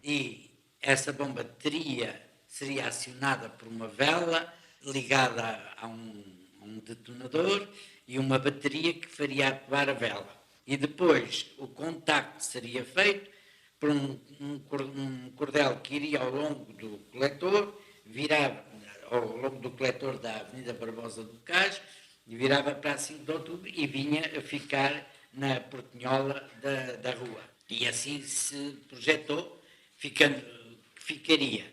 e essa bomba seria acionada por uma vela ligada a um detonador e uma bateria que faria atuar a vela. E depois o contacto seria feito por um cordel que iria ao longo do coletor, virava ao longo do coletor da Avenida Barbosa do Cais, e virava para a 5 de Outubro e vinha a ficar na portinhola da rua. E assim se projetou, ficaria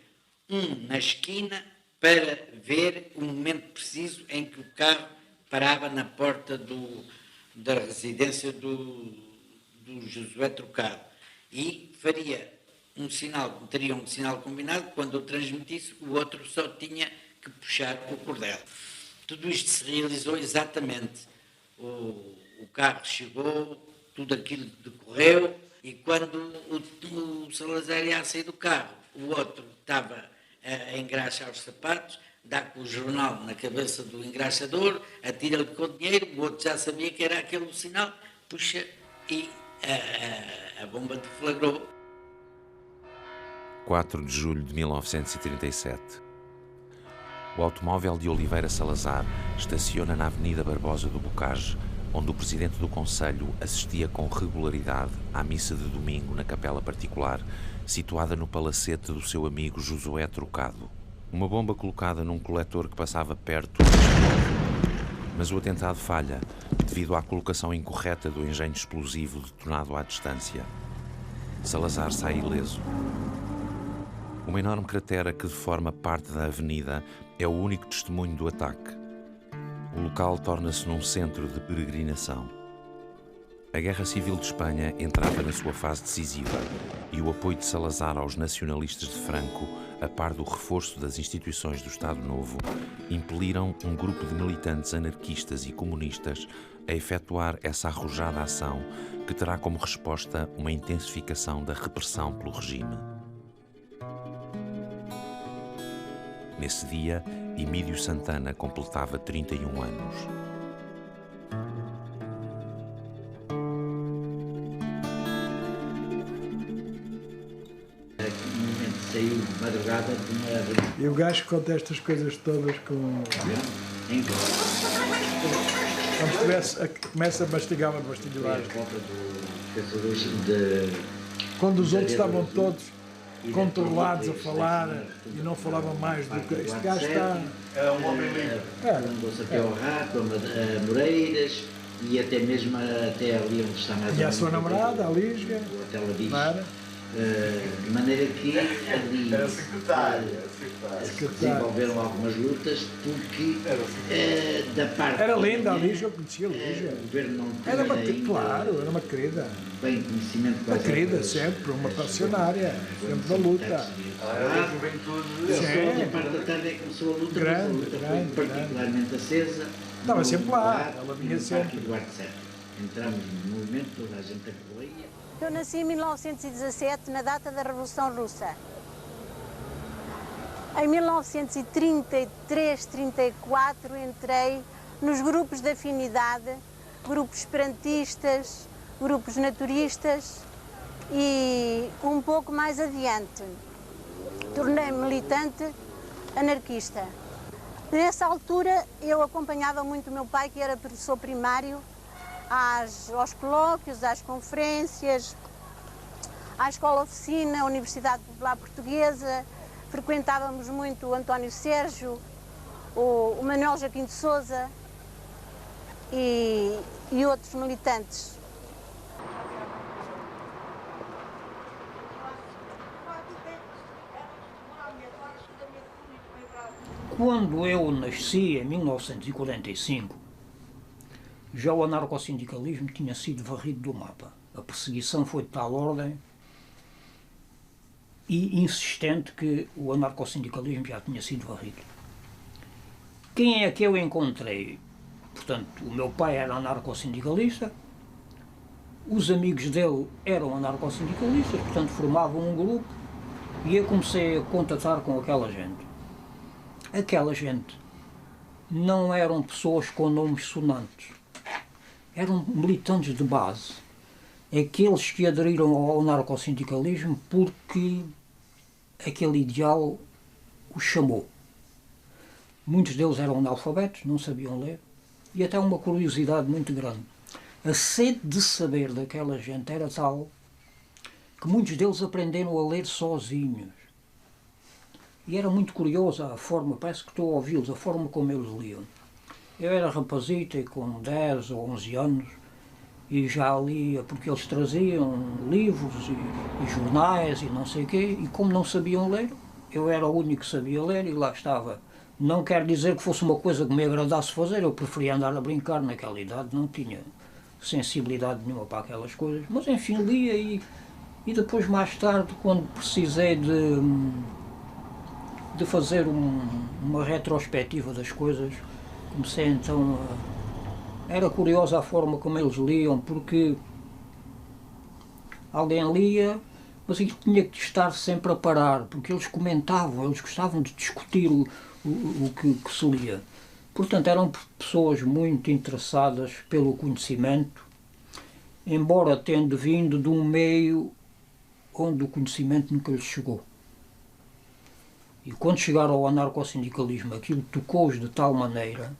um na esquina para ver o momento preciso em que o carro parava na porta da residência do Josué Trocado. E teria um sinal combinado, quando o transmitisse, o outro só tinha que puxar o cordel. Tudo isto se realizou exatamente. O carro chegou, tudo aquilo decorreu, e quando o Salazar ia a sair do carro, o outro estava a engraxar os sapatos, dá com o jornal na cabeça do engraxador, atira-lhe com o dinheiro, o outro já sabia que era aquele o sinal, puxa e a bomba deflagrou. 4 de julho de 1937. O automóvel de Oliveira Salazar estaciona na Avenida Barbosa do Bocage, onde o presidente do Conselho assistia com regularidade à missa de domingo na capela particular, situada no palacete do seu amigo Josué Trocado. Uma bomba colocada num coletor que passava perto, mas o atentado falha devido à colocação incorreta do engenho explosivo detonado à distância. Salazar sai ileso. Uma enorme cratera que deforma parte da avenida é o único testemunho do ataque. O local torna-se num centro de peregrinação. A Guerra Civil de Espanha entrava na sua fase decisiva e o apoio de Salazar aos nacionalistas de Franco, a par do reforço das instituições do Estado Novo, impeliram um grupo de militantes anarquistas e comunistas a efetuar essa arrojada ação que terá como resposta uma intensificação da repressão pelo regime. Nesse dia, Emílio Santana completava 31 anos. Saiu de madrugada de uma... E o gajo conta estas coisas todas com... Como se tivesse... Começa a mastigar uma pastilha. Quando os outros estavam todos controlados a falar e não falavam mais do que... Este gajo está... É um homem livre. Andou-se até ao Rato, a Moreiras e até mesmo até ali onde está mais... E a sua namorada, a Lígia. O Hotel Avis. De maneira que ali Era secretária. desenvolveram algumas lutas porque da parte... Era linda a Lígia, eu conhecia a Lígia. O governo não tinha Era uma, ainda claro, era uma querida. bem conhecimento Uma querida, sempre, uma passionária, sempre na luta. Era da juventude. Só da parte da tarde é que começou a luta, Grande, mas a luta grande, foi particularmente acesa. Estava sempre lá, Parque, ela vinha no sempre. Parque Eduardo VII. Entramos no movimento, toda a gente apoia. Eu nasci em 1917, na data da Revolução Russa. Em 1933-34 entrei nos grupos de afinidade, grupos esperantistas, grupos naturistas e um pouco mais adiante tornei-me militante anarquista. Nessa altura eu acompanhava muito o meu pai, que era professor primário, aos colóquios, às conferências, à escola-oficina, à Universidade Popular Portuguesa. Frequentávamos muito o António Sérgio, o Manuel Joaquim de Sousa e outros militantes. Quando eu nasci, em 1945, já o anarcossindicalismo tinha sido varrido do mapa. A perseguição foi de tal ordem e insistente que o anarcossindicalismo já tinha sido varrido. Quem é que eu encontrei? Portanto, o meu pai era anarcossindicalista, os amigos dele eram anarcossindicalistas, portanto formavam um grupo e eu comecei a contatar com aquela gente. Aquela gente não eram pessoas com nomes sonantes, eram militantes de base, aqueles que aderiram ao anarcossindicalismo porque aquele ideal os chamou. Muitos deles eram analfabetos, não sabiam ler, e até uma curiosidade muito grande. A sede de saber daquela gente era tal que muitos deles aprenderam a ler sozinhos. E era muito curiosa a forma, parece que estou a ouvi-los, a forma como eles liam. Eu era rapazito e com 10 ou 11 anos e já lia, porque eles traziam livros e jornais e não sei o quê, e como não sabiam ler, eu era o único que sabia ler e lá estava. Não quer dizer que fosse uma coisa que me agradasse fazer, eu preferia andar a brincar naquela idade, não tinha sensibilidade nenhuma para aquelas coisas, mas enfim, lia e depois mais tarde, quando precisei de fazer uma retrospectiva das coisas, comecei então era curiosa a forma como eles liam, porque alguém lia, mas ele tinha que estar sempre a parar, porque eles comentavam, eles gostavam de discutir o que se lia. Portanto, eram pessoas muito interessadas pelo conhecimento, embora tendo vindo de um meio onde o conhecimento nunca lhes chegou. E quando chegaram ao anarcossindicalismo, aquilo tocou-os de tal maneira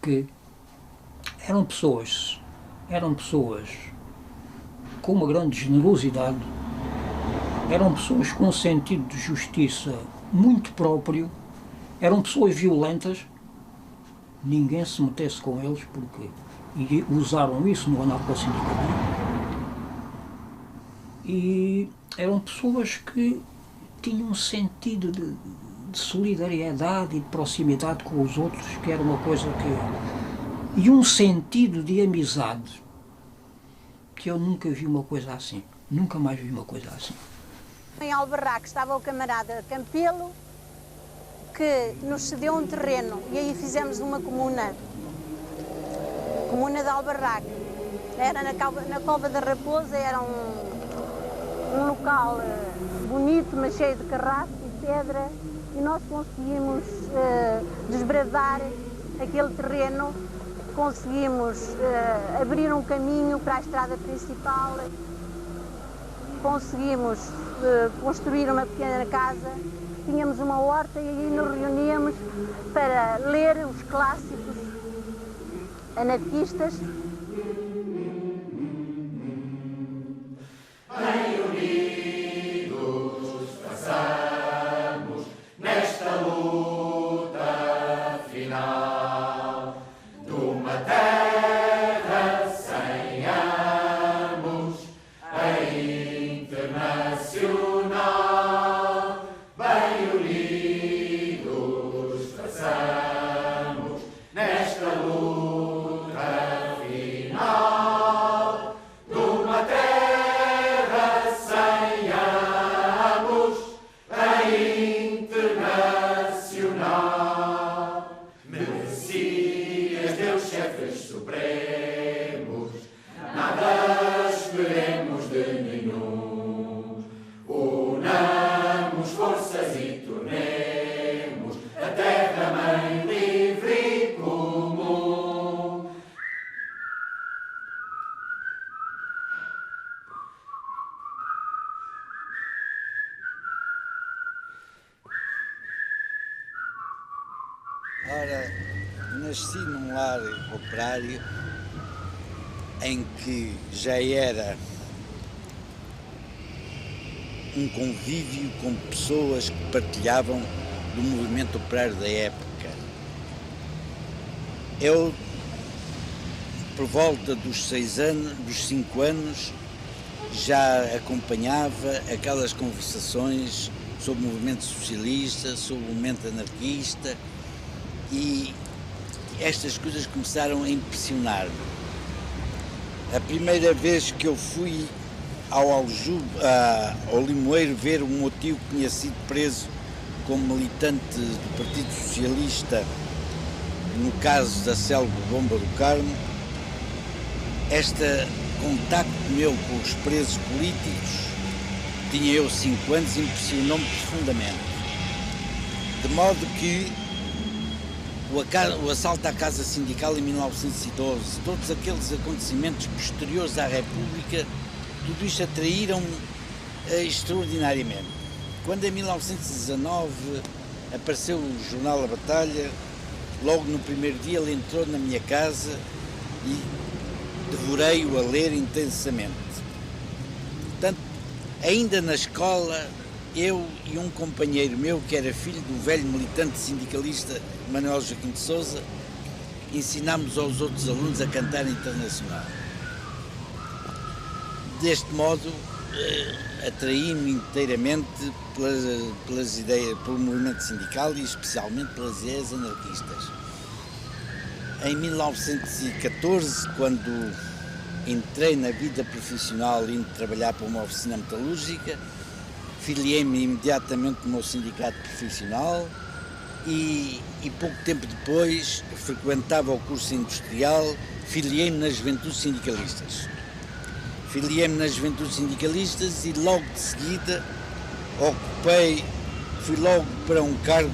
que eram pessoas com uma grande generosidade, eram pessoas com um sentido de justiça muito próprio, eram pessoas violentas, ninguém se metesse com eles porque e usaram isso no anarcossindicalismo, e eram pessoas que tinham um sentido de solidariedade e de proximidade com os outros, que era uma coisa que... e um sentido de amizade, que eu nunca vi uma coisa assim, nunca mais vi uma coisa assim. Em Albarraque estava o camarada Campelo, que nos cedeu um terreno, e aí fizemos uma comuna de Albarraque. Era na Cova da Raposa, era um local bonito, mas cheio de carrasco e pedra, e nós conseguimos desbradar aquele terreno, conseguimos abrir um caminho para a estrada principal, conseguimos construir uma pequena casa, tínhamos uma horta e aí nos reuníamos para ler os clássicos anarquistas. Bem unidos passamos nesta luta final de uma terra sem amos, a internacional. Bem unidos passamos nesta luta final de uma terra sem amos, a internacional. Messias, Deus, chefes supremos, nada esperemos de nenhum. Unamos forças e tornemos a terra-mãe livre e comum. Ora, nasci num lar operário em que já era um convívio com pessoas que partilhavam do movimento operário da época. Eu, por volta dos 5 anos, já acompanhava aquelas conversações sobre o movimento socialista, sobre o movimento anarquista, e estas coisas começaram a impressionar-me. A primeira vez que eu fui ao Limoeiro ver o meu tio que tinha sido preso como militante do Partido Socialista no caso da célebre Bomba do Carmo, este contacto meu com os presos políticos, tinha eu 5 anos, impressionou-me profundamente. De modo que o assalto à Casa Sindical em 1912, todos aqueles acontecimentos posteriores à República, tudo isto atraíram-me extraordinariamente. Quando em 1919 apareceu o jornal A Batalha, logo no primeiro dia ele entrou na minha casa e devorei-o a ler intensamente. Portanto, ainda na escola, eu e um companheiro meu, que era filho do velho militante sindicalista Manuel Joaquim de Sousa, ensinámos aos outros alunos a cantar Internacional. Deste modo, atraí-me inteiramente pelas ideias, pelo movimento sindical e especialmente pelas ideias anarquistas. Em 1914, quando entrei na vida profissional indo trabalhar para uma oficina metalúrgica, filiei-me imediatamente no meu sindicato profissional e pouco tempo depois frequentava o curso industrial, filiei-me nas Juventudes Sindicalistas. Filiei-me nas Juventudes Sindicalistas e logo de seguida fui logo para um cargo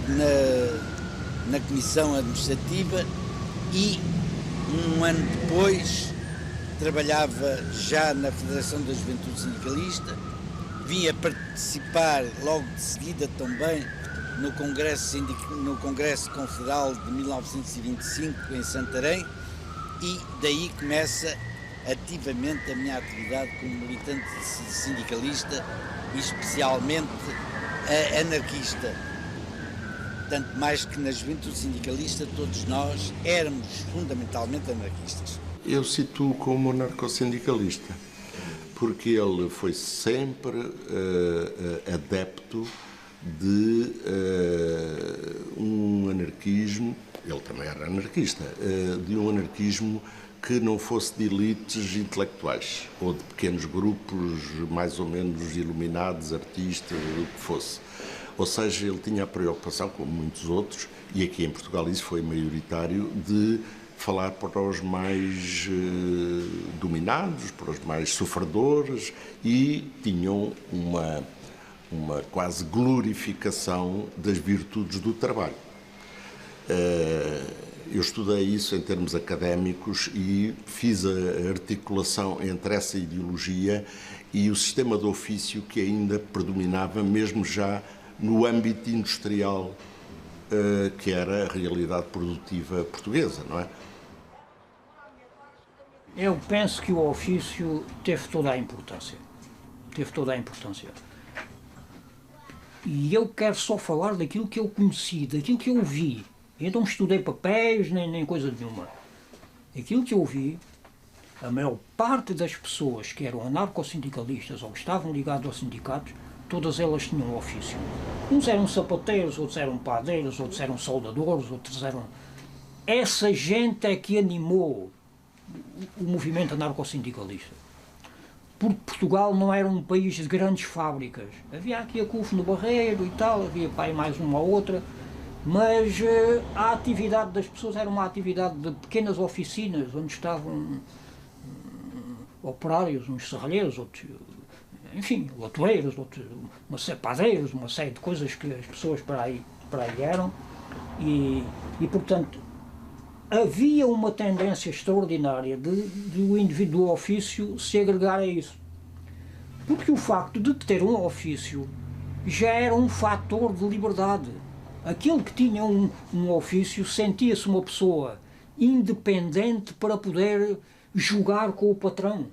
na Comissão Administrativa e um ano depois trabalhava já na Federação da Juventude Sindicalista, vim a participar logo de seguida também no Congresso Confederal de 1925 em Santarém e daí começa ativamente a minha atividade como militante sindicalista e especialmente anarquista. Tanto mais que na juventude sindicalista todos nós éramos fundamentalmente anarquistas. Eu situo como anarcossindicalista, porque ele foi sempre adepto de um anarquismo, ele também era anarquista, de um anarquismo que não fosse de elites intelectuais ou de pequenos grupos mais ou menos iluminados, artistas, o que fosse. Ou seja, ele tinha a preocupação, como muitos outros, e aqui em Portugal isso foi maioritário, de falar para os mais dominados, para os mais sofredores, e tinham uma quase glorificação das virtudes do trabalho. Eu estudei isso em termos académicos e fiz a articulação entre essa ideologia e o sistema de ofício que ainda predominava, mesmo já no âmbito industrial, que era a realidade produtiva portuguesa, não é? Eu penso que o ofício teve toda a importância. Teve toda a importância. E eu quero só falar daquilo que eu conheci, daquilo que eu vi. Eu não estudei papéis nem coisa nenhuma. Aquilo que eu vi, a maior parte das pessoas que eram anarcossindicalistas ou estavam ligados aos sindicatos, todas elas tinham um ofício. Uns eram sapateiros, outros eram padeiros, outros eram soldadores, outros eram... Essa gente é que animou o movimento anarcossindicalista. Porque Portugal não era um país de grandes fábricas. Havia aqui a CUF no Barreiro e tal, havia pai mais uma ou outra, mas a atividade das pessoas era uma atividade de pequenas oficinas, onde estavam operários, uns serralheiros, outros, enfim, latoeiros, padeiros, uma série de coisas que as pessoas para aí eram, e portanto, havia uma tendência extraordinária de o indivíduo do ofício se agregar a isso. Porque o facto de ter um ofício já era um fator de liberdade. Aquele que tinha um ofício sentia-se uma pessoa independente para poder jogar com o patrão.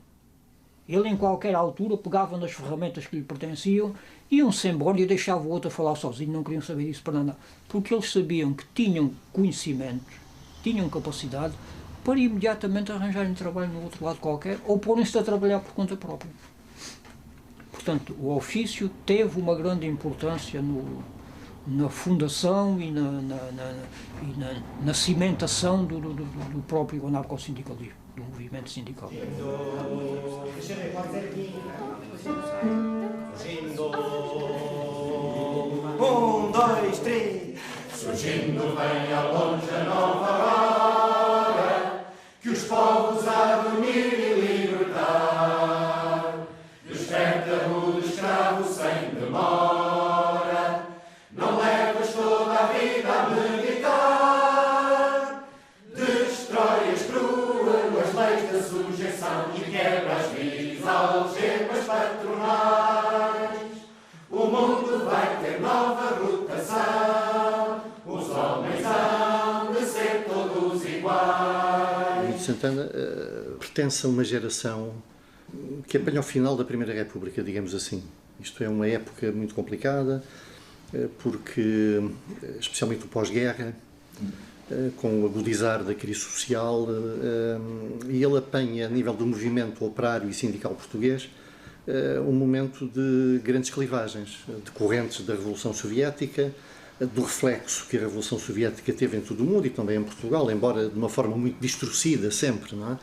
Ele, em qualquer altura, pegava nas ferramentas que lhe pertenciam, iam-se embora e deixava o outro a falar sozinho, não queriam saber disso para nada. Porque eles sabiam que tinham conhecimentos, tinham capacidade para imediatamente arranjarem trabalho no outro lado qualquer ou porem-se a trabalhar por conta própria. Portanto, o ofício teve uma grande importância na fundação e na cimentação do próprio anarcossindicalismo, do movimento sindical. 1, 2, 3. Surgindo bem ao longe a nova hora, que os povos há de unir e libertar. Desperta o escravo sem demora, não leves toda a vida a meditar. Destrói as cruas, as leis da sujeição e quebra as vis, algemas patronais. O mundo vai Emílio Santana pertence a uma geração que apanha o final da Primeira República, digamos assim. Isto é uma época muito complicada, porque, especialmente o pós-guerra, com o agudizar da crise social, e ele apanha, a nível do movimento operário e sindical português, um momento de grandes clivagens, decorrentes da Revolução Soviética, do reflexo que a Revolução Soviética teve em todo o mundo e também em Portugal, embora de uma forma muito distorcida sempre, não é?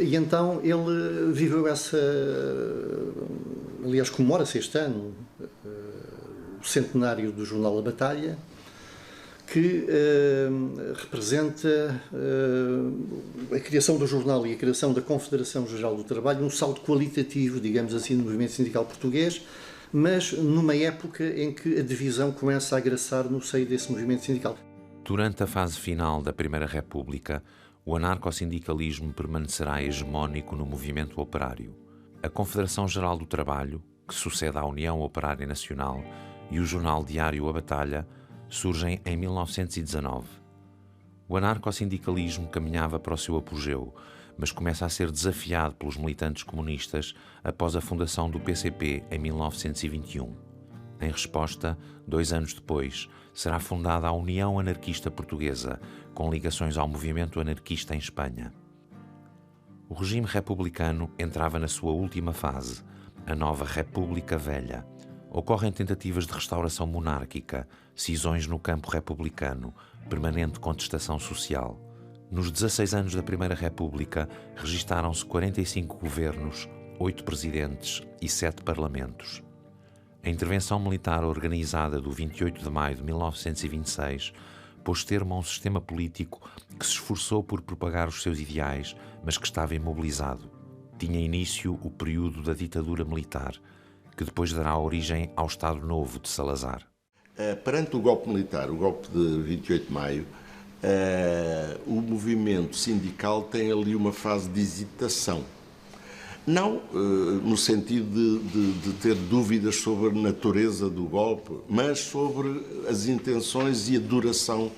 E então ele viveu essa... Aliás, comemora-se este ano o centenário do jornal A Batalha, que representa a criação do jornal e a criação da Confederação Geral do Trabalho, um salto qualitativo, digamos assim, no movimento sindical português, mas numa época em que a divisão começa a agressar no seio desse movimento sindical. Durante a fase final da Primeira República, o anarcossindicalismo permanecerá hegemónico no movimento operário. A Confederação Geral do Trabalho, que sucede à União Operária Nacional, e o jornal diário A Batalha surgem em 1919. O anarcossindicalismo caminhava para o seu apogeu, mas começa a ser desafiado pelos militantes comunistas após a fundação do PCP em 1921. Em resposta, 2 anos depois, será fundada a União Anarquista Portuguesa, com ligações ao movimento anarquista em Espanha. O regime republicano entrava na sua última fase, a nova República Velha. Ocorrem tentativas de restauração monárquica, cisões no campo republicano, permanente contestação social. Nos 16 anos da Primeira República, registaram-se 45 governos, 8 presidentes e 7 parlamentos. A intervenção militar organizada do 28 de maio de 1926 pôs termo a um sistema político que se esforçou por propagar os seus ideais, mas que estava imobilizado. Tinha início o período da ditadura militar, que depois dará origem ao Estado Novo de Salazar. Perante o golpe militar, o golpe de 28 de maio, o movimento sindical tem ali uma fase de hesitação. Não no sentido de ter dúvidas sobre a natureza do golpe, mas sobre as intenções e a duração.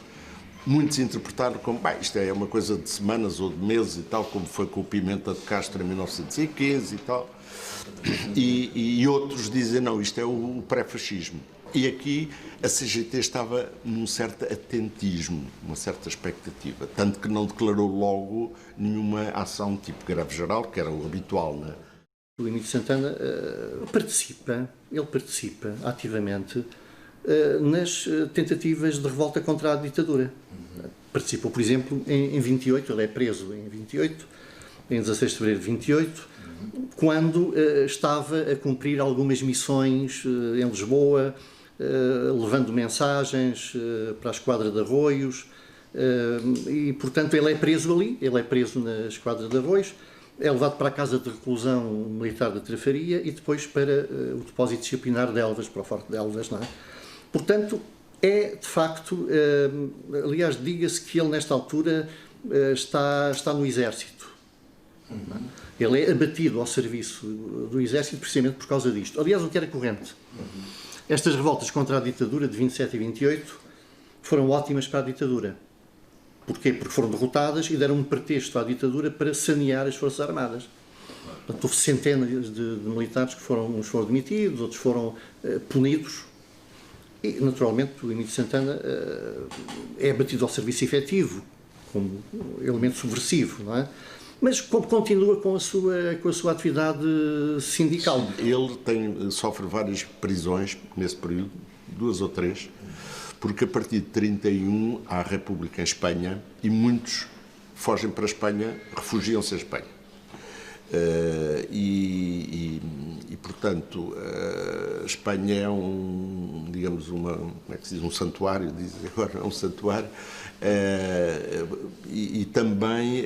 Muitos interpretaram como, isto é uma coisa de semanas ou de meses e tal, como foi com o Pimenta de Castro em 1915 e tal. E outros dizem, não, isto é o pré-fascismo. E aqui a CGT estava num certo atentismo, uma certa expectativa, tanto que não declarou logo nenhuma ação tipo greve geral, que era o habitual, não é? O Emílio Santana participa ativamente nas tentativas de revolta contra a ditadura. Participou, por exemplo, em 28, ele é preso em 28, em 16 de fevereiro de 28, quando estava a cumprir algumas missões em Lisboa, levando mensagens para a Esquadra de Arroios, e, portanto, ele é preso ali, ele é preso na Esquadra de Arroios, é levado para a Casa de Reclusão Militar da Trafaria e depois para o depósito disciplinar de Elvas, para o Forte de Elvas, não é? Portanto, é, de facto, aliás, diga-se que ele, nesta altura, está no Exército. Ele é abatido ao serviço do Exército precisamente por causa disto. Aliás, o que era corrente. Estas revoltas contra a ditadura de 27 e 28 foram ótimas para a ditadura. Porquê? Porque foram derrotadas e deram um pretexto à ditadura para sanear as Forças Armadas. Portanto, houve centenas de militares que uns foram demitidos, outros foram punidos. E, naturalmente, o Emílio Santana é abatido ao serviço efetivo, como elemento subversivo, não é? Mas continua com a sua atividade sindical. Ele sofre várias prisões nesse período, 2 ou 3, porque a partir de 31 há a República em Espanha e muitos fogem para a Espanha, refugiam-se em Espanha. Portanto, a Espanha é digamos, como é que se diz, um santuário, dizem agora, um santuário, e também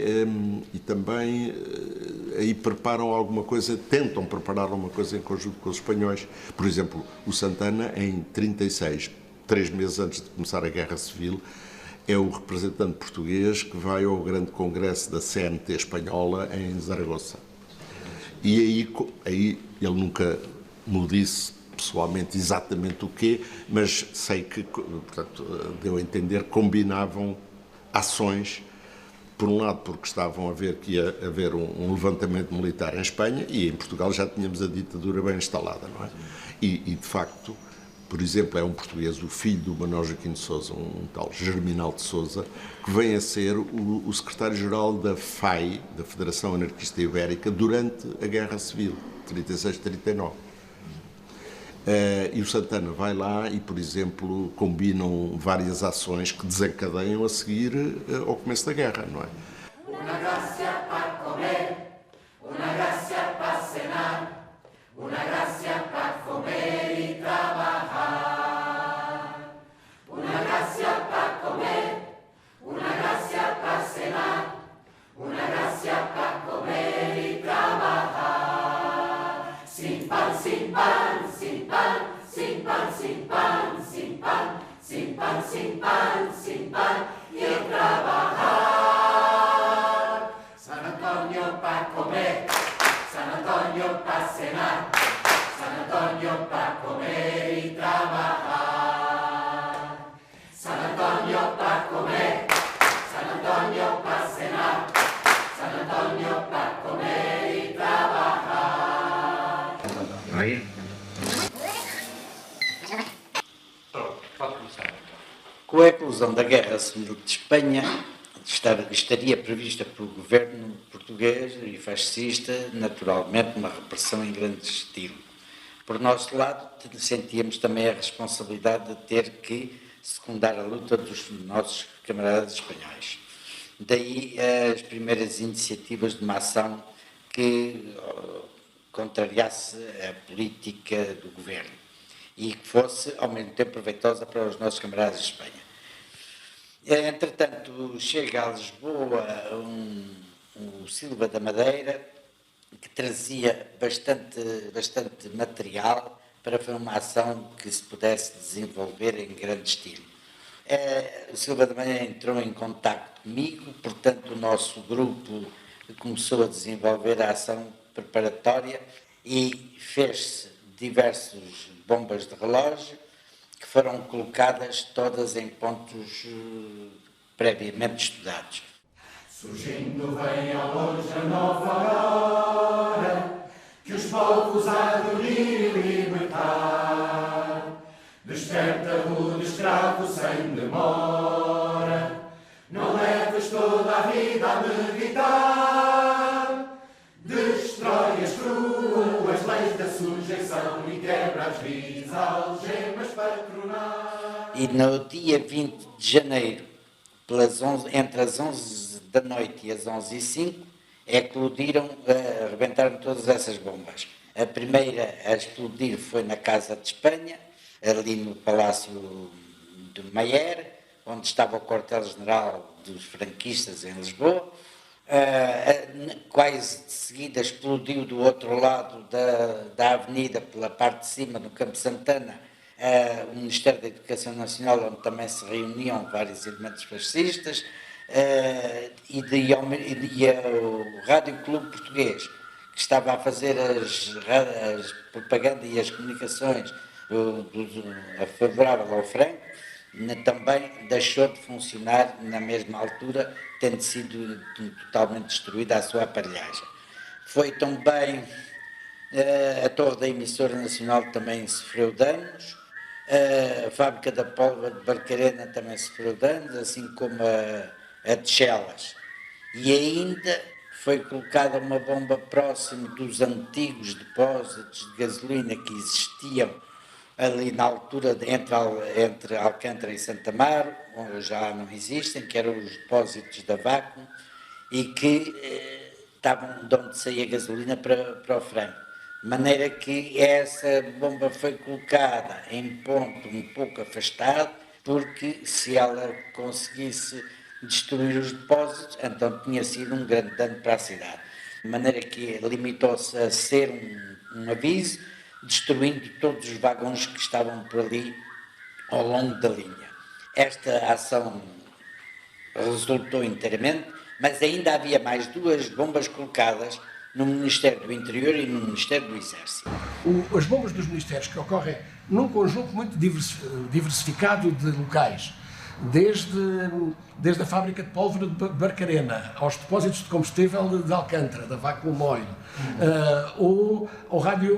aí preparam alguma coisa, tentam preparar alguma coisa em conjunto com os espanhóis. Por exemplo, o Santana, em 36, 3 meses antes de começar a Guerra Civil, é o representante português que vai ao grande congresso da CNT espanhola em Zaragoza. E aí ele nunca me disse pessoalmente exatamente o quê, mas sei que, portanto, deu a entender, combinavam ações por um lado porque estavam a ver que ia haver um levantamento militar em Espanha, e em Portugal já tínhamos a ditadura bem instalada, não é? E de facto, por exemplo, é um português, o filho do Manuel Joaquim de Sousa, um tal Germinal de Sousa, que vem a ser o secretário-geral da FAI, da Federação Anarquista Ibérica, durante a Guerra Civil, 36-39. E o Santana vai lá e, por exemplo, combinam várias ações que desencadeiam a seguir ao começo da guerra, não é? Una gracia para comer, una gracia para cenar, una gracia para comer y trabajar. Una gracia para comer, una gracia para cenar, una gracia para comer y trabajar. Sin pan, sin pan, sin pan, sin pan, sin pan, sin pan, sin pan, sin pan, sin pan y el trabajar. San Antonio para comer, San Antonio para cenar, San Antonio para comer y trabajar. San Antonio para comer, San Antonio para cenar, San Antonio para comer y trabajar. Aí? Com a eclosão da Guerra Civil de Espanha, estaria prevista pelo governo português e fascista, naturalmente, uma repressão em grande estilo. Por nosso lado, sentíamos também a responsabilidade de ter que secundar a luta dos nossos camaradas espanhóis. Daí as primeiras iniciativas de uma ação que contrariasse a política do governo e que fosse, ao mesmo tempo, proveitosa para os nossos camaradas de Espanha. Entretanto, chega a Lisboa o Silva da Madeira, que trazia bastante material para fazer uma ação que se pudesse desenvolver em grande estilo. O Silva da Madeira entrou em contacto comigo, portanto o nosso grupo começou a desenvolver a ação preparatória e fez-se diversas bombas de relógio que foram colocadas todas em pontos previamente estudados. Surgindo vem ao longe a nova hora, que os povos há de unir e libertar. Desperta rude escravo sem demora, não leves toda a vida a meditar. Destrói as cruas leis da sujeição e quebra as vis algemas patronais. E no dia 20 de janeiro, entre as 11 da noite e as 11h05, rebentaram todas essas bombas. A primeira a explodir foi na Casa de Espanha, ali no Palácio de Mayer, onde estava o quartel-general dos franquistas em Lisboa. Quase de seguida explodiu do outro lado da avenida, pela parte de cima, no Campo Santana, o Ministério da Educação Nacional, onde também se reuniam vários elementos fascistas, e o Rádio Clube Português, que estava a fazer as propaganda e as comunicações favorável ao Franco, também deixou de funcionar na mesma altura, tendo sido totalmente destruída a sua aparelhagem. Foi também a torre da emissora nacional também sofreu danos, a fábrica da pólvora de Barcarena também sofreu danos, assim como a de Chelas. E ainda foi colocada uma bomba próximo dos antigos depósitos de gasolina que existiam ali na altura entre Alcântara e Santa Amaro, onde já não existem, que eram os depósitos da Vácuo, e que estavam de onde saía gasolina para o Franco. De maneira que essa bomba foi colocada em ponto um pouco afastado, porque se ela conseguisse destruir os depósitos, então tinha sido um grande dano para a cidade. De maneira que limitou-se a ser um aviso, destruindo todos os vagões que estavam por ali ao longo da linha. Esta ação resultou inteiramente, mas ainda havia mais 2 bombas colocadas no Ministério do Interior e no Ministério do Exército. As bombas dos ministérios que ocorrem num conjunto muito diversificado de locais. desde a fábrica de pólvora de Barcarena, aos depósitos de combustível de Alcântara, da Vacuum Oil, ou ao Rádio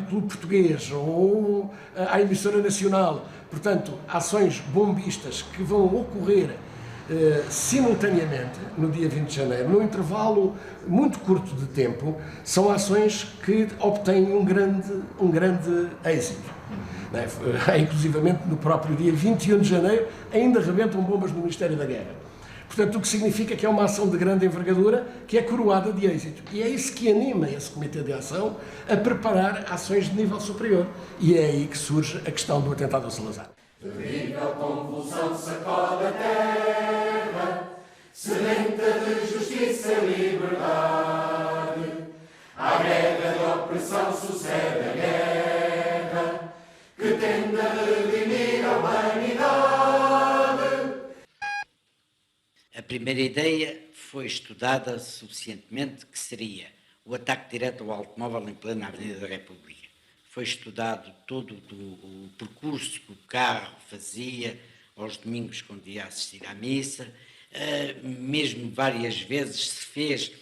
Clube Português, ou à emissora nacional. Portanto, ações bombistas que vão ocorrer simultaneamente no dia 20 de janeiro, num intervalo muito curto de tempo, são ações que obtêm um grande êxito. Inclusivamente no próprio dia 21 de janeiro ainda rebentam bombas no Ministério da Guerra. Portanto, o que significa que é uma ação de grande envergadura que é coroada de êxito. E é isso que anima esse Comitê de Ação a preparar ações de nível superior. E é aí que surge a questão do atentado ao Salazar. Terrível convulsão sacode a terra, sedenta de justiça e liberdade. À guerra de opressão sucede a guerra, que tende a redimir a humanidade. A primeira ideia foi estudada suficientemente, que seria o ataque direto ao automóvel em plena Avenida da República. Foi estudado todo o percurso que o carro fazia aos domingos quando ia assistir à missa, mesmo várias vezes se fez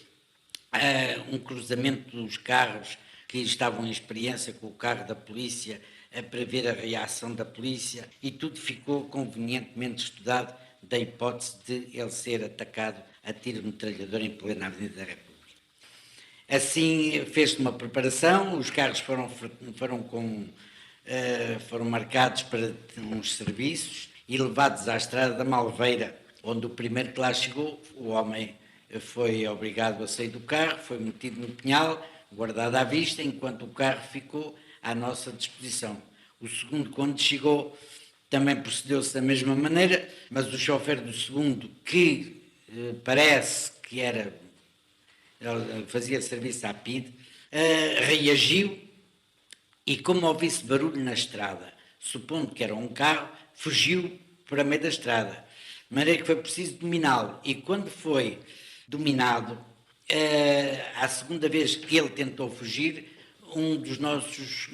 um cruzamento dos carros que estavam em experiência com o carro da polícia para ver a reação da polícia, e tudo ficou convenientemente estudado da hipótese de ele ser atacado a tiro de metralhadora em plena Avenida da República. Assim, fez-se uma preparação, os carros foram marcados para uns serviços e levados à estrada da Malveira, onde o primeiro que lá chegou, o homem foi obrigado a sair do carro, foi metido no pinhal, guardado à vista, enquanto o carro ficou à nossa disposição. O segundo, quando chegou, também procedeu-se da mesma maneira, mas o chofer do segundo, que parece que fazia serviço à PIDE, reagiu e, como ouvisse barulho na estrada, supondo que era um carro, fugiu para meio da estrada, de maneira que foi preciso dominá-lo. E quando foi dominado, a segunda vez que ele tentou fugir, um dos nossos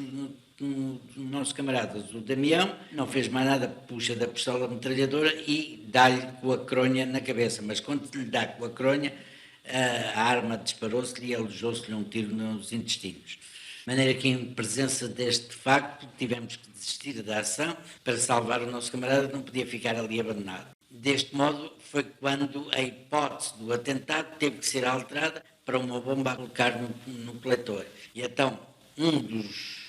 camaradas, o Damião, não fez mais nada, puxa da pistola metralhadora e dá-lhe com a cronha na cabeça, mas quando lhe dá com a cronha, a arma disparou-se-lhe e alojou-se-lhe um tiro nos intestinos. De maneira que, em presença deste facto, tivemos que desistir da ação para salvar o nosso camarada, não podia ficar ali abandonado. Deste modo, foi quando a hipótese do atentado teve que ser alterada para uma bomba a colocar no coletor. E então, um dos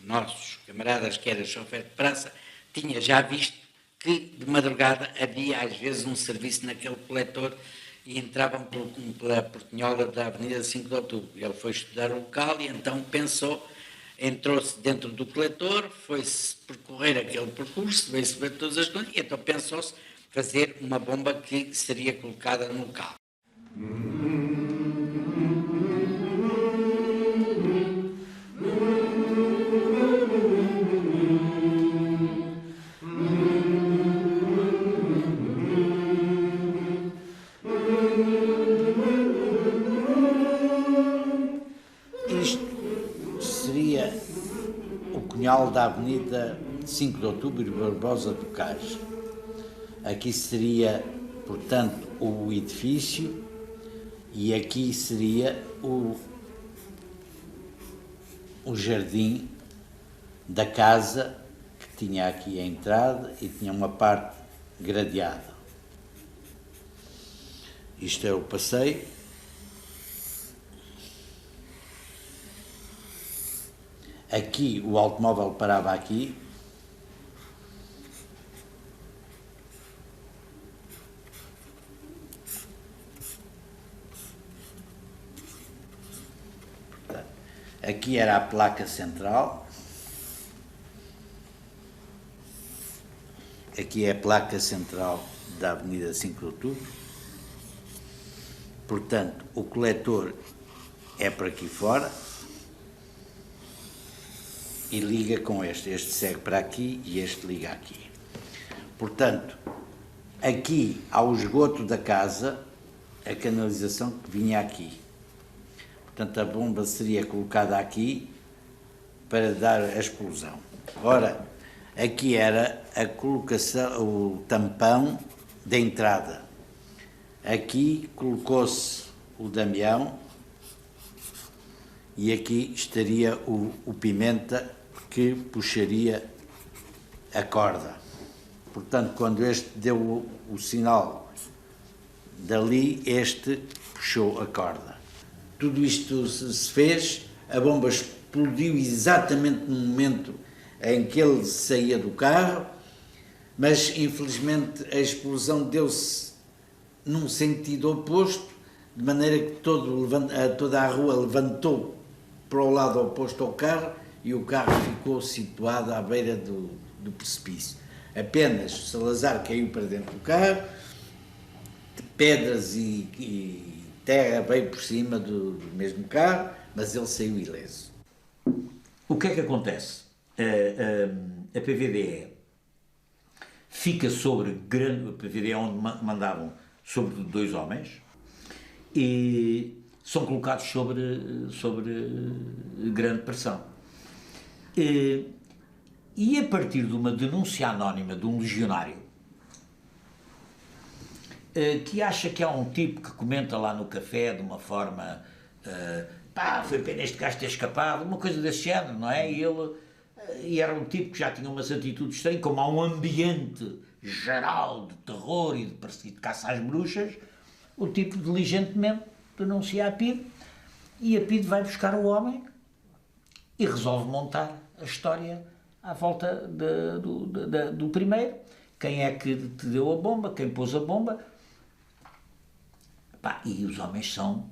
nossos camaradas, que era chofer de praça, tinha já visto que de madrugada havia às vezes um serviço naquele coletor e entravam pela portinhola da Avenida 5 de Outubro. Ele foi estudar o local e então entrou-se dentro do coletor, foi-se percorrer aquele percurso, veio-se ver todas as coisas e então pensou-se fazer uma bomba que seria colocada no local. Da Avenida 5 de Outubro e Barbosa do Cais. Aqui seria, portanto, o edifício e aqui seria o jardim da casa, que tinha aqui a entrada e tinha uma parte gradeada. Isto é o passeio. Aqui o automóvel parava aqui. Aqui era a placa central. Aqui é a placa central da Avenida 5 de Outubro. Portanto, o coletor é por aqui fora. E liga com este segue para aqui e este liga aqui. Portanto, aqui ao esgoto da casa, a canalização que vinha aqui. Portanto, a bomba seria colocada aqui para dar a explosão. Ora, Aqui era a colocação, o tampão da entrada. Aqui colocou-se o Damião e aqui estaria o Pimenta que puxaria a corda. Portanto, quando este deu o sinal dali, este puxou a corda. Tudo isto se fez, a bomba explodiu exatamente no momento em que ele saía do carro, mas infelizmente a explosão deu-se num sentido oposto, de maneira que toda a rua levantou para o lado oposto ao carro e o carro ficou situado à beira do precipício. Apenas Salazar caiu para dentro do carro, pedras e terra veio por cima do mesmo carro, mas ele saiu ileso. O que é que acontece? A PVDE fica sobre grande... A PVDE é onde mandavam sobre 2 homens e são colocados sobre grande pressão. E a partir de uma denúncia anónima de um legionário que acha que há um tipo que comenta lá no café de uma forma foi pena este gajo ter escapado, uma coisa desse género, não é? E era um tipo que já tinha umas atitudes estranhas, como há um ambiente geral de terror e de caça às bruxas, o tipo diligentemente denuncia a PIDE e a PIDE vai buscar o homem e resolve montar a história à volta do primeiro. Quem é que te deu a bomba, quem pôs a bomba. E os homens são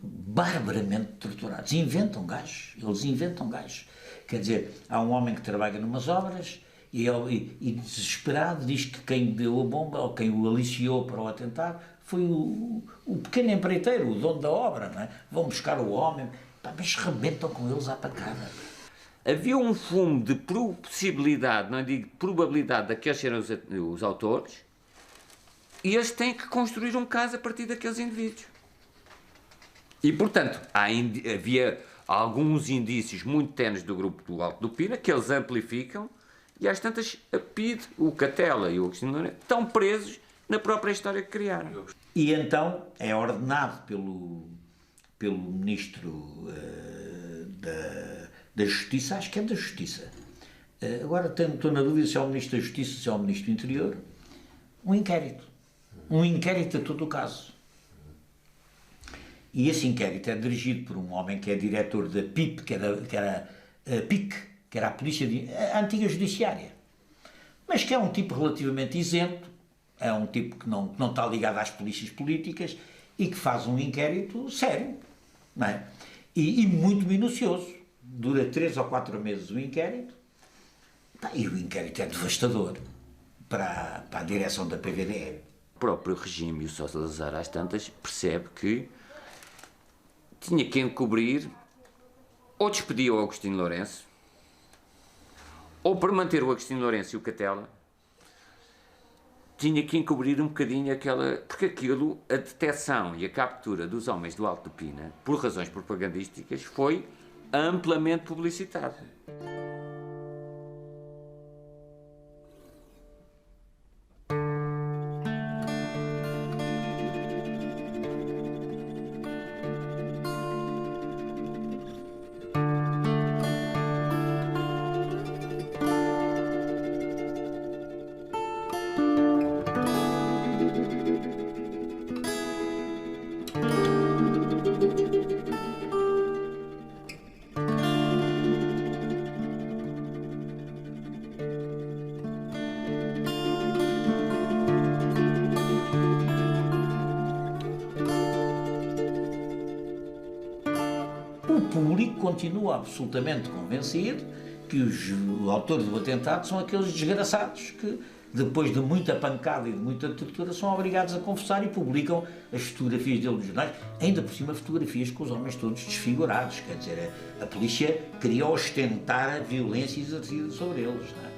barbaramente torturados. Eles inventam gajos. Quer dizer, há um homem que trabalha numas obras e desesperado diz que quem deu a bomba ou quem o aliciou para o atentado foi o pequeno empreiteiro, o dono da obra, não é? Vão buscar o homem, mas rebentam com eles à pacada. Havia um fumo de possibilidade, não digo probabilidade, daqueles serem os autores, e eles têm que construir um caso a partir daqueles indivíduos. E, portanto, havia alguns indícios muito tenues do grupo do Alto do Pina que eles amplificam, e às tantas a PIDE, o Catela e o Agostinho Lourenço estão presos na própria história que criaram. E então é ordenado pelo Ministro da Justiça, acho que é da Justiça, agora estou na dúvida se é o Ministro da Justiça ou se é o Ministro do Interior, um inquérito a todo o caso. E esse inquérito é dirigido por um homem que é diretor da PIP, que era a PIC, que era a antiga judiciária, mas que é um tipo relativamente isento, é um tipo que não está ligado às polícias políticas e que faz um inquérito sério, não é? E muito minucioso. Dura 3 ou 4 meses o inquérito, e o inquérito é devastador para a direção da PVDE. O próprio regime e o Salazar, às tantas, percebe que tinha que encobrir, ou despedia o Agostinho Lourenço, ou para manter o Agostinho Lourenço e o Catela, tinha que encobrir um bocadinho porque aquilo, a detecção e a captura dos homens do Alto do Pina, por razões propagandísticas, foi amplamente publicitado. Continua absolutamente convencido que os autores do atentado são aqueles desgraçados que, depois de muita pancada e de muita tortura, são obrigados a confessar e publicam as fotografias dele nos jornais, ainda por cima fotografias com os homens todos desfigurados. Quer dizer, a polícia queria ostentar a violência exercida sobre eles, não é?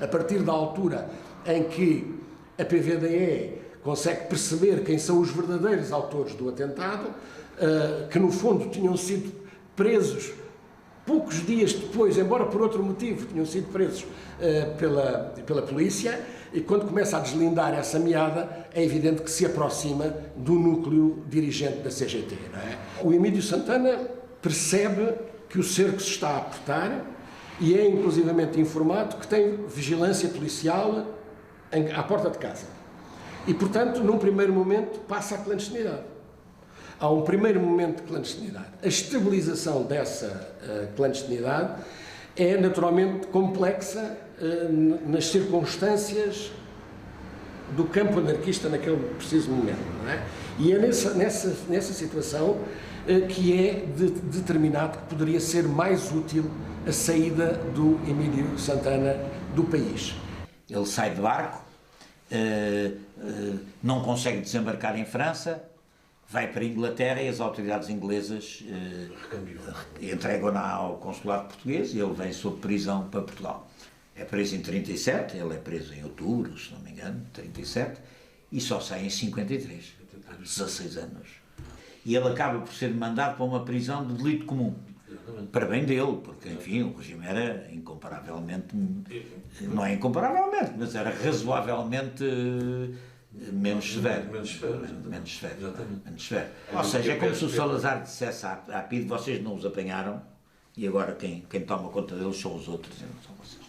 A partir da altura em que A PVDE consegue perceber quem são os verdadeiros autores do atentado, que no fundo tinham sido presos poucos dias depois, embora por outro motivo, tinham sido presos pela polícia, e quando começa a deslindar essa meada, é evidente que se aproxima do núcleo dirigente da CGT. Não é? O Emílio Santana percebe que o cerco se está a apertar e é inclusivamente informado que tem vigilância policial à porta de casa. E, portanto, num primeiro momento, passa à clandestinidade. Há um primeiro momento de clandestinidade. A estabilização dessa clandestinidade é naturalmente complexa nas circunstâncias do campo anarquista naquele preciso momento. Não é? E é nessa situação que é determinado que poderia ser mais útil a saída do Emílio Santana do país. Ele sai de barco, não consegue desembarcar em França, vai para a Inglaterra e as autoridades inglesas entregam-na ao consulado português e ele vem sob prisão para Portugal. É preso em 37, ele é preso em outubro, se não me engano, 37, e só sai em 53, 16 anos. E ele acaba por ser mandado para uma prisão de delito comum, para bem dele, porque, enfim, o regime era incomparavelmente, não é incomparavelmente, mas era razoavelmente menos severo. Menos severo. Ou seja, é como se o Salazar dissesse à PIDE, vocês não os apanharam e agora quem toma conta deles são os outros e não são vocês.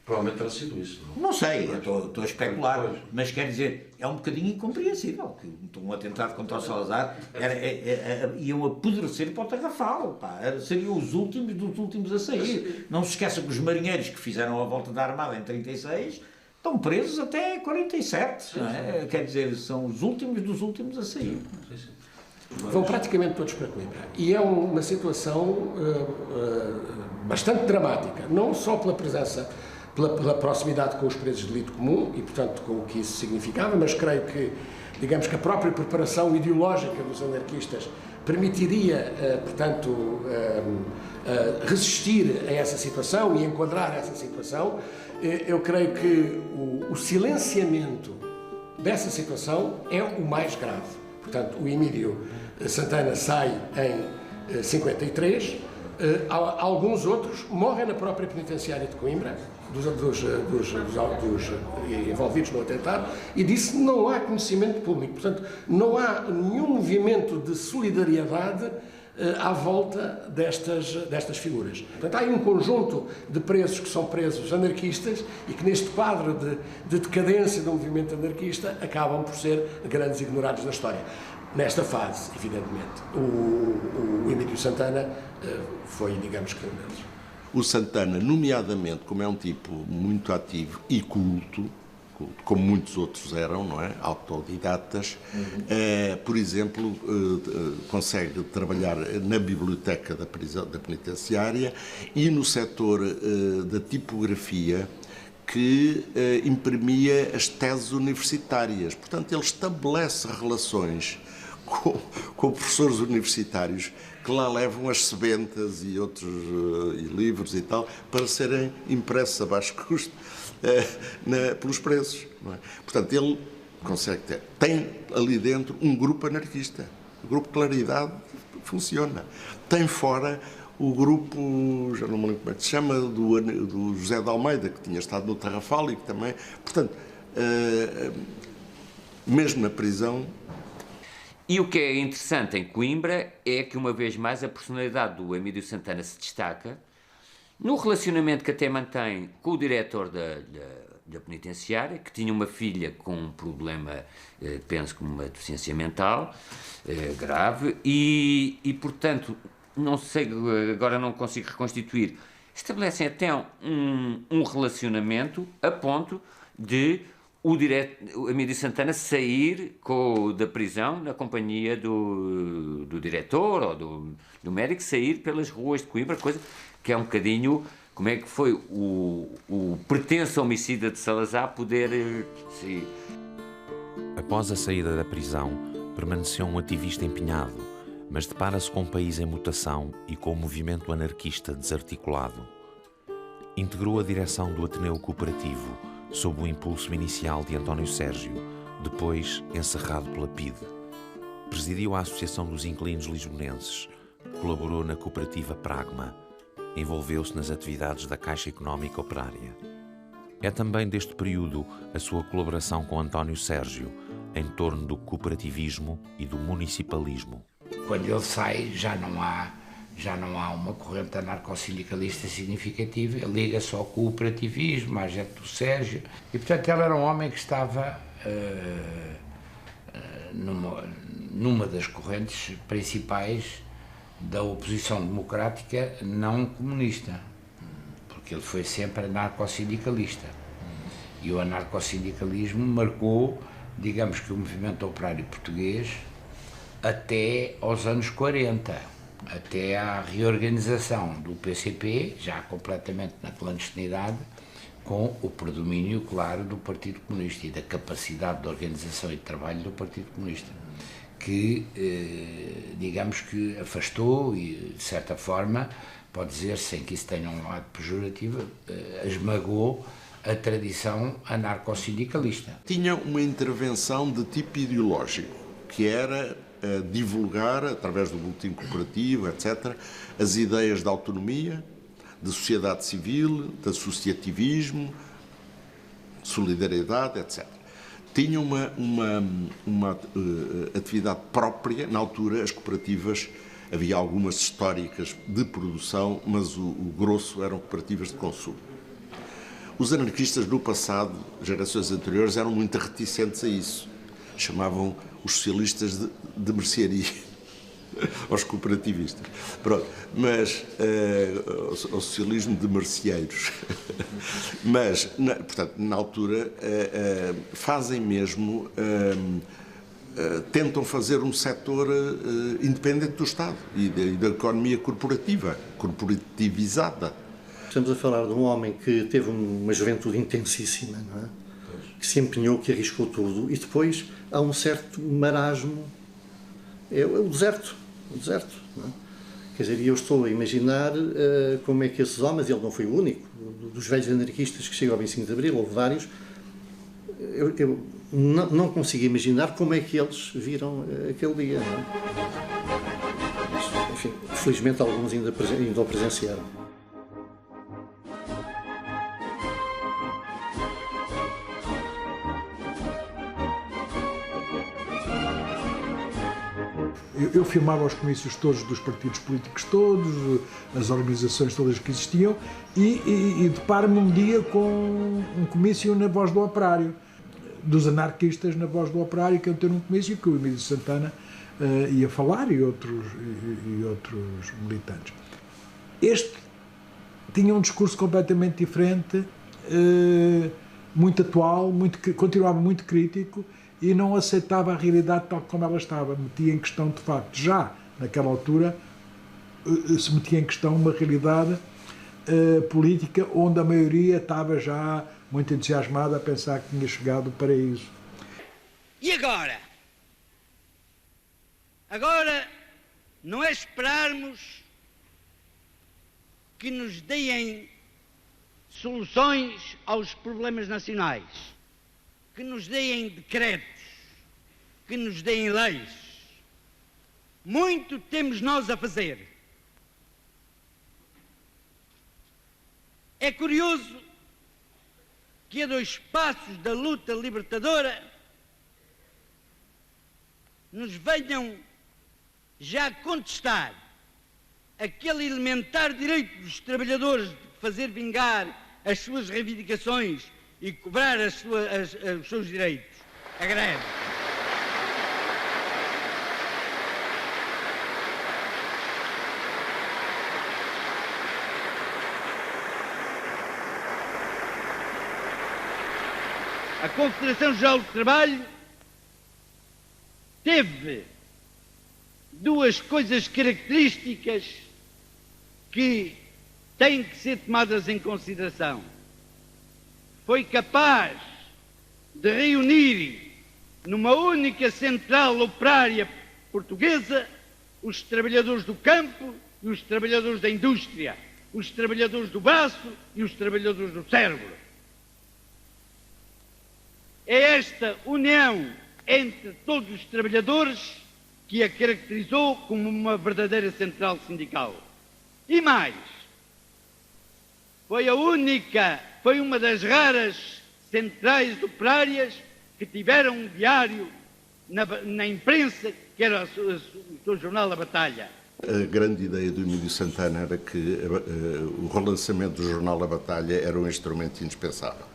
Provavelmente terá sido isso. Não sei, estou a especular, mas quer dizer, é um bocadinho incompreensível que um atentado contra o Salazar iam apodrecer para o Tarrafal, seriam os últimos dos últimos a sair. Não se esqueça que os marinheiros que fizeram a volta da Armada em 36 estão presos até 47, não é? Quer dizer, são os últimos dos últimos a sair. Vão praticamente todos para Coimbra. E é uma situação bastante dramática, não só pela presença, pela proximidade com os presos de delito comum e, portanto, com o que isso significava, mas creio que, digamos que a própria preparação ideológica dos anarquistas permitiria, portanto, resistir a essa situação e enquadrar essa situação. Eu creio que o silenciamento dessa situação é o mais grave. Portanto, o Emílio Santana sai em 53, alguns outros morrem na própria penitenciária de Coimbra, dos envolvidos no atentado, e disse não há conhecimento público. Portanto, não há nenhum movimento de solidariedade à volta destas figuras. Portanto, há aí um conjunto de presos que são presos anarquistas e que neste quadro de decadência do movimento anarquista acabam por ser grandes ignorados na história. Nesta fase, evidentemente, o Emílio Santana foi, digamos que, um deles. O Santana, nomeadamente, como é um tipo muito ativo e culto, como muitos outros eram, não é? Autodidatas, por exemplo, consegue trabalhar na biblioteca da penitenciária e no setor da tipografia, que imprimia as teses universitárias. Portanto, ele estabelece relações com professores universitários que lá levam as sebentas e outros livros e tal para serem impressos a baixo custo pelos presos. Não é? Portanto, ele consegue ter. Tem ali dentro um grupo anarquista. O grupo Claridade funciona. Tem fora o grupo, já não me lembro como é que se chama, do José de Almeida, que tinha estado no Tarrafal e que também... Portanto, mesmo na prisão... E o que é interessante em Coimbra é que, uma vez mais, a personalidade do Emílio Santana se destaca no relacionamento que até mantém com o diretor da penitenciária, que tinha uma filha com um problema, penso que uma deficiência mental grave, e, portanto, não sei, agora não consigo reconstituir, estabelecem até um relacionamento a ponto de o Emílio Santana sair da prisão na companhia do diretor ou do médico, sair pelas ruas de Coimbra, coisa que é um bocadinho como é que foi o pretenso homicida de Salazar poder sair. Após a saída da prisão, permaneceu um ativista empenhado, mas depara-se com um país em mutação e com o movimento anarquista desarticulado. Integrou a direção do Ateneu Cooperativo, sob o impulso inicial de António Sérgio, depois encerrado pela PIDE. Presidiu a Associação dos Inquilinos Lisbonenses, colaborou na cooperativa Pragma, envolveu-se nas atividades da Caixa Económica Operária. É também deste período a sua colaboração com António Sérgio, em torno do cooperativismo e do municipalismo. Quando ele sai, já não há uma corrente anarcossindicalista significativa, ele liga-se ao cooperativismo, à gente do Sérgio, e portanto ele era um homem que estava numa das correntes principais da oposição democrática não comunista, porque ele foi sempre anarcossindicalista. E o anarcossindicalismo marcou, digamos que o movimento operário português até aos anos 40, até à reorganização do PCP, já completamente na clandestinidade, com o predomínio, claro, do Partido Comunista e da capacidade de organização e de trabalho do Partido Comunista, que, digamos que afastou e, de certa forma, pode dizer, sem que isso tenha um lado pejorativo, esmagou a tradição anarcossindicalista. Tinha uma intervenção de tipo ideológico, que era divulgar, através do boletim cooperativo, etc., as ideias da autonomia, de sociedade civil, de associativismo, solidariedade, etc. Tinha uma atividade própria. Na altura, as cooperativas, havia algumas históricas de produção, mas o grosso eram cooperativas de consumo. Os anarquistas no passado, gerações anteriores, eram muito reticentes a isso. Chamavam os socialistas de mercearia, aos cooperativistas. Pronto, mas ao socialismo de merceeiros. Mas, portanto, na altura, fazem mesmo, tentam fazer um setor independente do Estado e da economia corporativizada. Estamos a falar de um homem que teve uma juventude intensíssima, não é? Que se empenhou, que arriscou tudo, e depois há um certo marasmo, é o deserto, não é? Quer dizer, eu estou a imaginar como é que esses homens, ele não foi o único, dos velhos anarquistas que chegam ao 25 de Abril, houve vários, eu não consigo imaginar como é que eles viram aquele dia, não é? Mas, enfim, felizmente alguns ainda o presenciaram. Eu filmava os comícios todos dos partidos políticos todos, as organizações todas que existiam, e deparo-me um dia com um comício na Voz do Operário, dos anarquistas na Voz do Operário, que iam ter um comício que o Emílio Santana ia falar e outros militantes. Este tinha um discurso completamente diferente, muito atual, continuava muito crítico, e não aceitava a realidade tal como ela estava, metia em questão, de facto, já naquela altura, se metia em questão uma realidade política onde a maioria estava já muito entusiasmada a pensar que tinha chegado o paraíso. E agora? Agora não é esperarmos que nos deem soluções aos problemas nacionais, que nos deem decretos, que nos deem leis. Muito temos nós a fazer. É curioso que a 2 passos da luta libertadora nos venham já contestar aquele elementar direito dos trabalhadores de fazer vingar as suas reivindicações e cobrar os seus direitos, a greve. A Confederação Geral do Trabalho teve 2 coisas características que têm que ser tomadas em consideração. Foi capaz de reunir numa única central operária portuguesa os trabalhadores do campo e os trabalhadores da indústria, os trabalhadores do braço e os trabalhadores do cérebro. É esta união entre todos os trabalhadores que a caracterizou como uma verdadeira central sindical. E mais, foi uma das raras centrais operárias que tiveram um diário na imprensa, que era o seu jornal A Batalha. A grande ideia do Emílio Santana era que o relançamento do jornal A Batalha era um instrumento indispensável.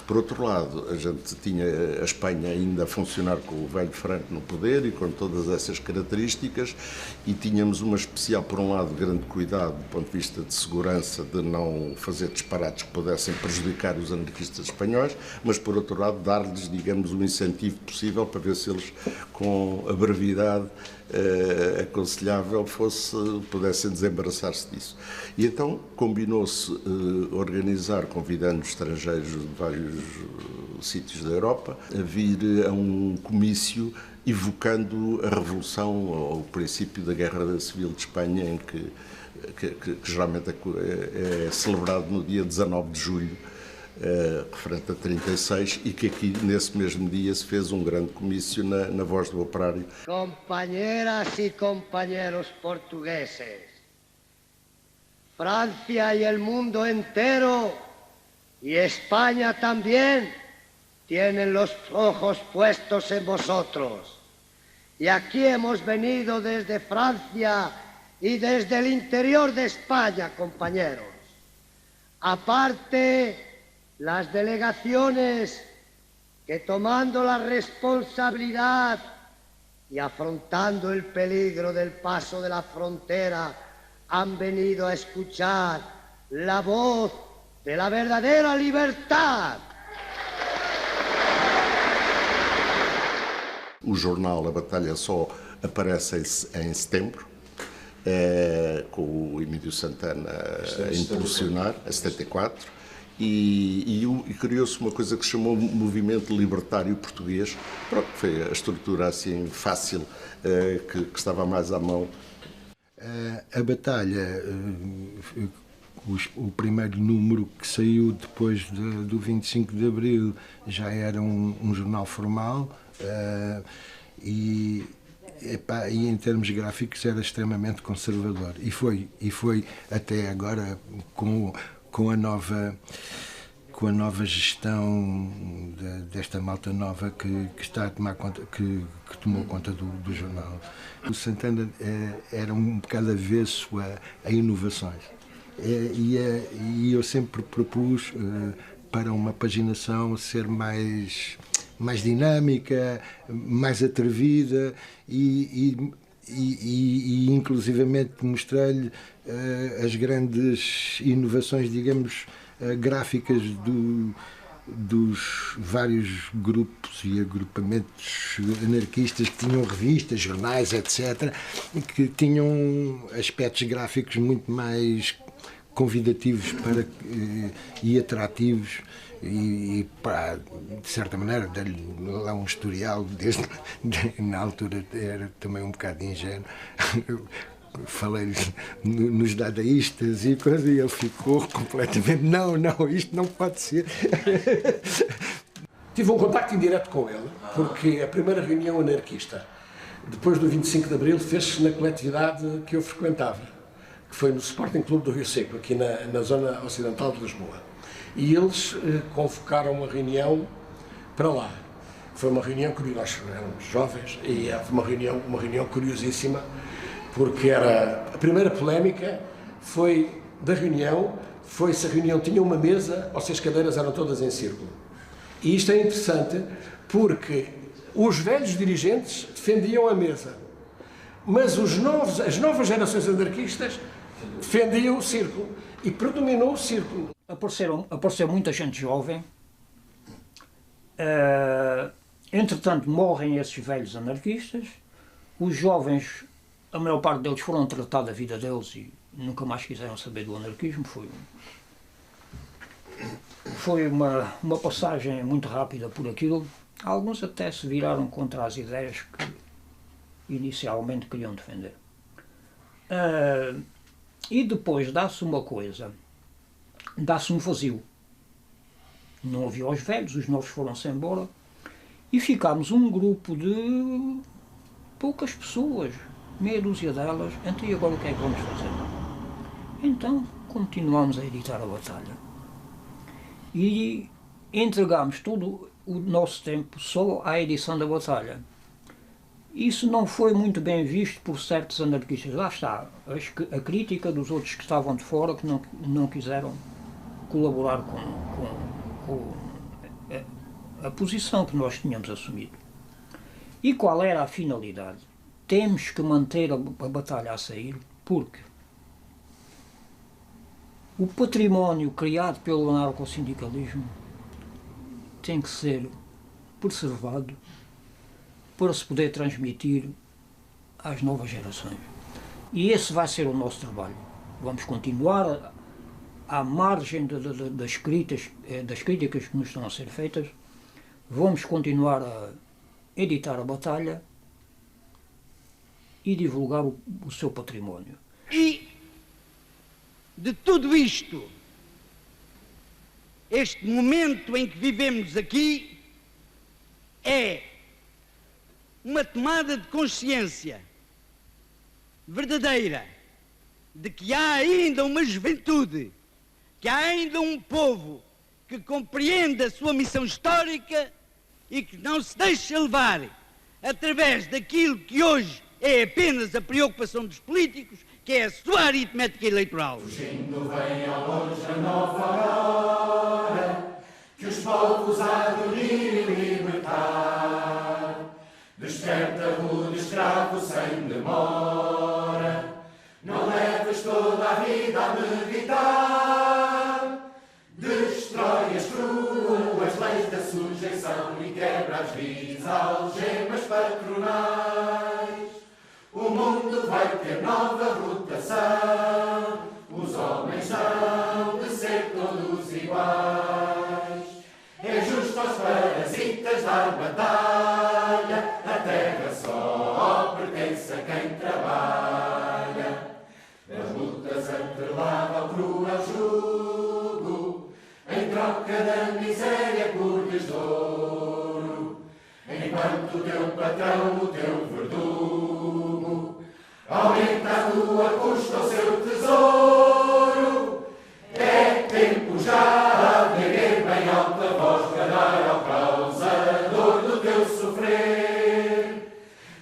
Por outro lado, a gente tinha a Espanha ainda a funcionar com o velho Franco no poder e com todas essas características, e tínhamos uma especial, por um lado, grande cuidado do ponto de vista de segurança, de não fazer disparates que pudessem prejudicar os anarquistas espanhóis, mas por outro lado dar-lhes, digamos, o incentivo possível para ver se eles, com a brevidade aconselhável, pudessem desembaraçar-se disso. E então combinou-se organizar, convidando estrangeiros de vários sítios da Europa, a vir a um comício evocando a Revolução ou o princípio da Guerra Civil de Espanha, em que geralmente é celebrado no dia 19 de julho, referente a 36, e que aqui, nesse mesmo dia, se fez um grande comício na Voz do Operário. Compañeras y compañeros portugueses, Francia y el mundo entero, y España también, tienen los ojos puestos en vosotros. Y aquí hemos venido desde Francia y desde el interior de España, compañeros. Aparte, las delegaciones que, tomando la responsabilidad y afrontando el peligro del paso de la frontera, han venido a escuchar la voz de la verdadera libertad. O jornal A Batalha só aparece em setembro, com o Emílio Santana a impulsionar, em 74, e criou-se uma coisa que se chamou Movimento Libertário Português. Pronto, foi a estrutura assim fácil, que estava mais à mão. A Batalha, o primeiro número que saiu depois do 25 de Abril, já era um jornal formal, e em termos gráficos era extremamente conservador, e foi até agora com a nova gestão desta malta nova que está a tomar conta, que tomou conta do jornal. O Santana era um bocado avesso a inovações, e eu sempre propus para uma paginação ser mais dinâmica, mais atrevida, e inclusivamente mostrei-lhe as grandes inovações, digamos, gráficas dos vários grupos e agrupamentos anarquistas que tinham revistas, jornais, etc., que tinham aspectos gráficos muito mais convidativos e atrativos, e de certa maneira dar-lhe lá um historial, na altura era também um bocado ingênuo. Falei-lhe nos dadaístas e ele ficou completamente, não, isto não pode ser. Tive um contacto indireto com ele, porque a primeira reunião anarquista, depois do 25 de Abril, fez-se na coletividade que eu frequentava, que foi no Sporting Clube do Rio Seco, aqui na zona ocidental de Lisboa. E eles convocaram uma reunião para lá. Foi uma reunião curiosa, nós éramos jovens, e foi uma reunião curiosíssima, porque a primeira polémica da reunião foi se a reunião tinha uma mesa ou se as cadeiras eram todas em círculo. E isto é interessante porque os velhos dirigentes defendiam a mesa, mas as novas gerações anarquistas defendiam o círculo, e predominou o círculo. Apareceu muita gente jovem, entretanto morrem esses velhos anarquistas, os jovens, a maior parte deles foram tratados da vida deles e nunca mais quiseram saber do anarquismo. Foi uma passagem muito rápida por aquilo. Alguns até se viraram contra as ideias que inicialmente queriam defender. E depois dá-se uma coisa, dá-se um vazio. Não havia os velhos, os novos foram-se embora, E ficámos um grupo de poucas pessoas, meia dúzia delas. Então, e agora o que é que vamos fazer? Então, continuámos a editar a Batalha. E entregámos todo o nosso tempo só à edição da Batalha. Isso não foi muito bem visto por certos anarquistas. Lá está, a crítica dos outros que estavam de fora, que não quiseram colaborar com a posição que nós tínhamos assumido. E qual era a finalidade? Temos que manter a Batalha a sair, porque o património criado pelo anarcossindicalismo tem que ser preservado para se poder transmitir às novas gerações. E esse vai ser o nosso trabalho. Vamos continuar à margem das críticas que nos estão a ser feitas. Vamos continuar a editar a Batalha e divulgar o seu património. E de tudo isto, este momento em que vivemos aqui é uma tomada de consciência verdadeira de que há ainda uma juventude, que há ainda um povo que compreende a sua missão histórica e que não se deixa levar através daquilo que hoje é apenas a preocupação dos políticos, que é a sua aritmética eleitoral. Fugindo vem ao longe a nova hora, que os povos há de unir e libertar. Desperta rude escravo sem demora, não leves toda a vida a meditar. Destrói as cruas leis da sujeição e quebra as vis algemas patronais. O mundo vai ter nova rotação, os homens hão de ser todos iguais. É justo aos parasitas dar batalha, a terra só pertence a quem trabalha. As lutas atrelada ao cruel jugo, em troca da miséria por desdouro, enquanto o teu patrão, o teu verdugo, aumenta a tua custa o seu tesouro. É tempo já de erguer bem alta voz, bradar ao causador do teu sofrer.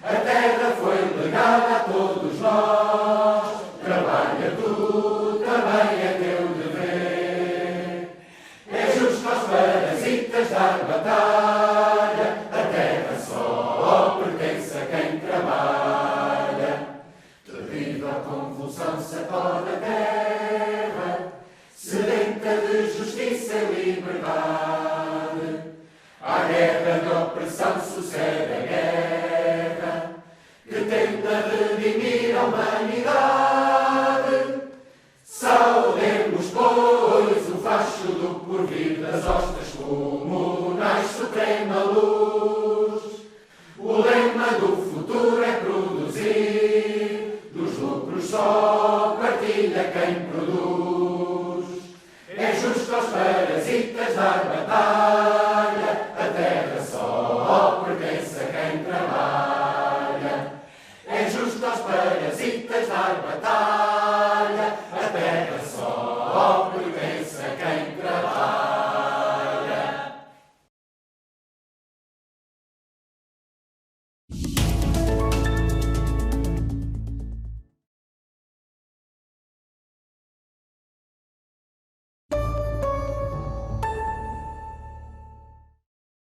A terra foi legada a todos nós, trabalha tu, também é teu dever. É justo aos parasitas dar batalha, a terra só pertence a quem trabalha. Terrível convulsão sacode a terra, sedenta de justiça e liberdade. À guerra de opressão sucede a guerra, que tenta redimir a humanidade. Saudemos, pois, o facho do porvir das hostas comunais, suprema luz. O lema do futuro é produzir, dos lucros só partilha quem produz. É justo aos parasitas dar batalha,